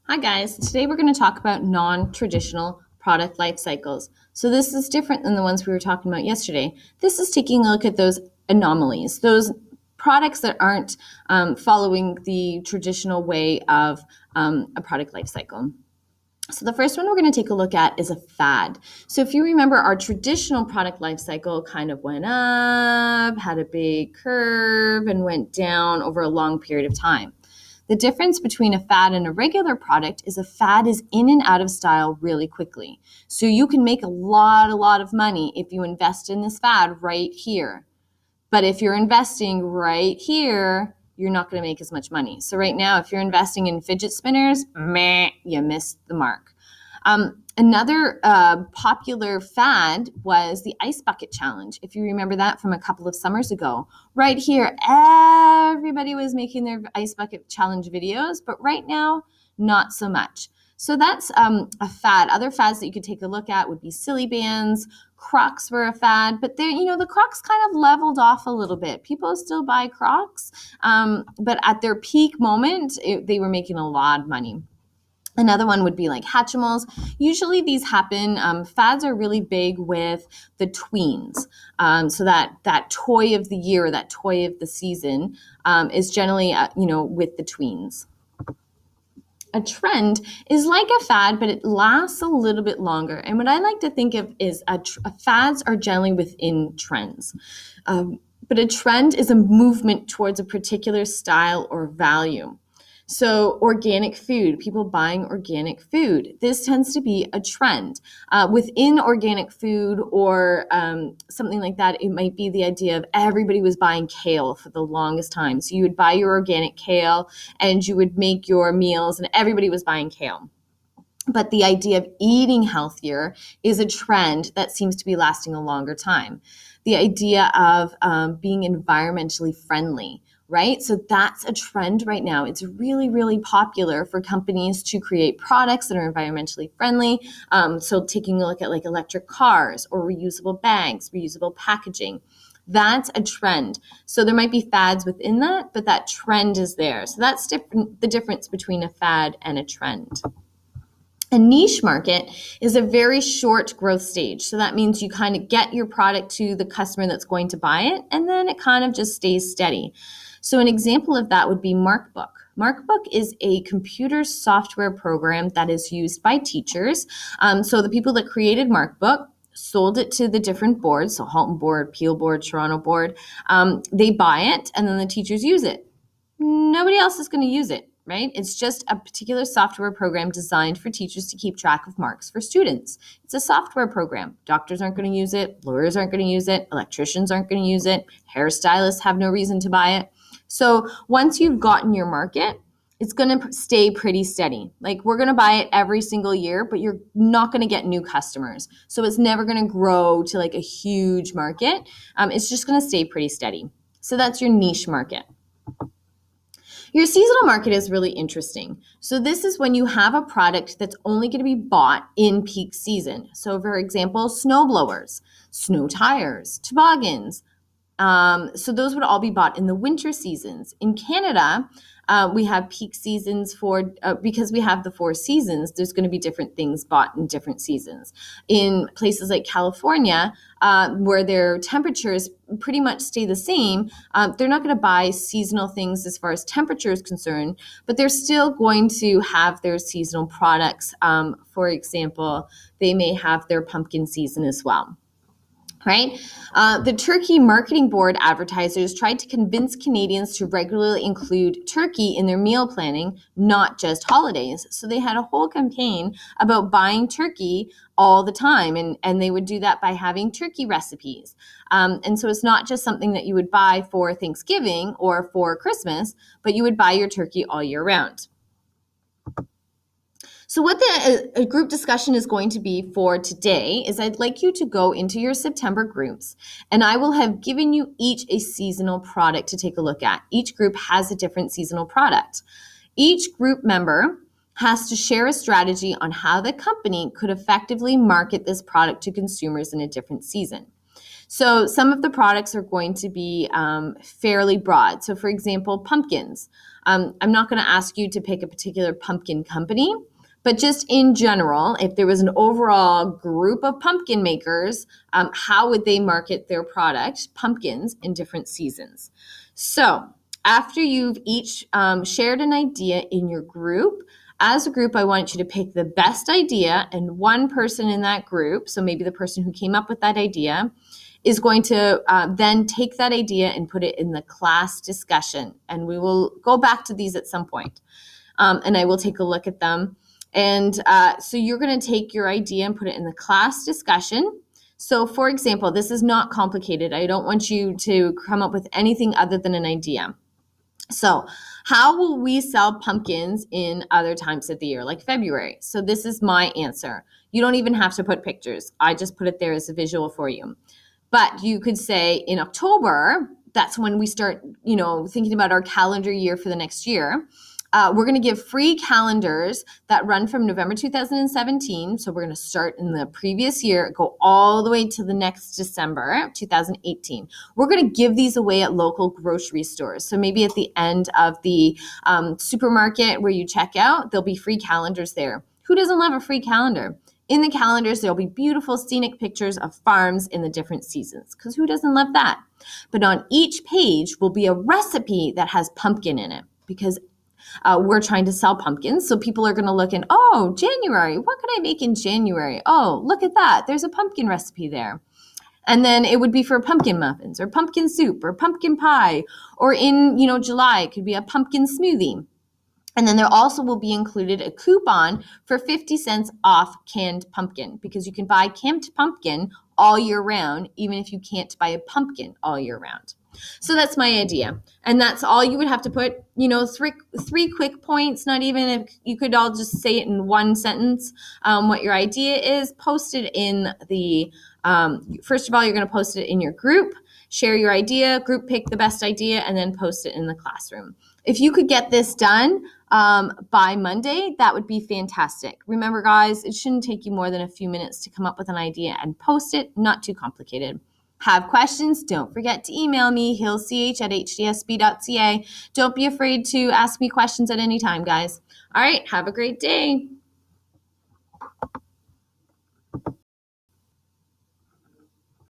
Hi guys, today we're going to talk about non-traditional product life cycles. So this is different than the ones we were talking about yesterday. This is taking a look at those anomalies, those products that aren't following the traditional way of a product life cycle. So the first one we're going to take a look at is a fad. So if you remember, our traditional product life cycle kind of went up, had a big curve, and went down over a long period of time. The difference between a fad and a regular product is a fad is in and out of style really quickly. So you can make a lot of money if you invest in this fad right here. But if you're investing right here, you're not going to make as much money. So right now, if you're investing in fidget spinners, you missed the mark. Another popular fad was the ice bucket challenge. If you remember that from a couple of summers ago, right here, everybody was making their ice bucket challenge videos, but right now, not so much. So that's a fad. Other fads that you could take a look at would be Silly Bands. Crocs were a fad, but the Crocs kind of leveled off a little bit. People still buy Crocs, but at their peak moment, they were making a lot of money. Another one would be like Hatchimals. Usually these happen, fads are really big with the tweens. So that toy of the year, that toy of the season is generally, with the tweens. A trend is like a fad, but it lasts a little bit longer. And what I like to think of is fads are generally within trends. But a trend is a movement towards a particular style or value. So organic food, people buying organic food. This tends to be a trend. Within organic food or something like that, it might be the idea of everybody was buying kale for the longest time. So you would buy your organic kale and you would make your meals and everybody was buying kale. But the idea of eating healthier is a trend that seems to be lasting a longer time. The idea of being environmentally friendly, right? So that's a trend right now. It's really popular for companies to create products that are environmentally friendly. So taking a look at like electric cars or reusable bags, reusable packaging. That's a trend. So there might be fads within that, but that trend is there. So that's the difference between a fad and a trend. A niche market is a very short growth stage. So that means you kind of get your product to the customer that's going to buy it, and then it kind of just stays steady. So an example of that would be MarkBook. MarkBook is a computer software program that is used by teachers. So the people that created MarkBook sold it to the different boards, so Halton Board, Peel Board, Toronto Board. They buy it, and then the teachers use it. Nobody else is going to use it. Right? It's just a particular software program designed for teachers to keep track of marks for students. It's a software program. Doctors aren't going to use it. Lawyers aren't going to use it. Electricians aren't going to use it. Hairstylists have no reason to buy it. So once you've gotten your market, it's going to stay pretty steady. Like we're going to buy it every single year, but you're not going to get new customers. So it's never going to grow to like a huge market. It's just going to stay pretty steady. So that's your niche market. Your seasonal market is really interesting. So this is when you have a product that's only going to be bought in peak season. So for example, snow blowers, snow tires, toboggans. So those would all be bought in the winter seasons. In Canada, we have peak seasons because we have the 4 seasons, there's going to be different things bought in different seasons. In places like California, where their temperatures pretty much stay the same, they're not going to buy seasonal things as far as temperature is concerned, but they're still going to have their seasonal products. For example, they may have their pumpkin season as well. Right? The Turkey Marketing Board advertisers tried to convince Canadians to regularly include turkey in their meal planning, not just holidays. So they had a whole campaign about buying turkey all the time, and they would do that by having turkey recipes. And so it's not just something that you would buy for Thanksgiving or for Christmas, but you would buy your turkey all year round. So what the group discussion is going to be for today is I'd like you to go into your September groups, and I will have given you each a seasonal product to take a look at. Each group has a different seasonal product. Each group member has to share a strategy on how the company could effectively market this product to consumers in a different season. So some of the products are going to be fairly broad. So for example, pumpkins. I'm not going to ask you to pick a particular pumpkin company, but just in general, if there was an overall group of pumpkin makers, how would they market their product, pumpkins, in different seasons? So after you've each shared an idea in your group, as a group, I want you to pick the best idea, and one person in that group, so maybe the person who came up with that idea, is going to then take that idea and put it in the class discussion. And we will go back to these at some point, and I will take a look at them. And so you're going to take your idea and put it in the class discussion. So for example, this is not complicated. I don't want you to come up with anything other than an idea. So how will we sell pumpkins in other times of the year, like February? So this is my answer. You don't even have to put pictures. I just put it there as a visual for you. But you could say in October, that's when we start, thinking about our calendar year for the next year. We're going to give free calendars that run from November 2017. So we're going to start in the previous year, go all the way to the next December 2018. We're going to give these away at local grocery stores. So maybe at the end of the supermarket where you check out, there'll be free calendars there. Who doesn't love a free calendar? In the calendars, there'll be beautiful scenic pictures of farms in the different seasons, because who doesn't love that? But on each page will be a recipe that has pumpkin in it, because we're trying to sell pumpkins. So people are going to look in, oh, January, what could I make in January? Oh, look at that. There's a pumpkin recipe there. And then it would be for pumpkin muffins or pumpkin soup or pumpkin pie, or in, July, it could be a pumpkin smoothie. And then there also will be included a coupon for 50 cents off canned pumpkin, because you can buy canned pumpkin all year round, even if you can't buy a pumpkin all year round. So that's my idea. And that's all you would have to put, three quick points, not even if you could all just say it in one sentence, what your idea is. Post it in the, first of all, you're going to post it in your group, share your idea, group pick the best idea, and then post it in the classroom. If you could get this done by Monday, that would be fantastic. Remember, guys, it shouldn't take you more than a few minutes to come up with an idea and post it. Not too complicated. Have questions? Don't forget to email me, hillch@hdsb.ca. Don't be afraid to ask me questions at any time, guys. All right, have a great day.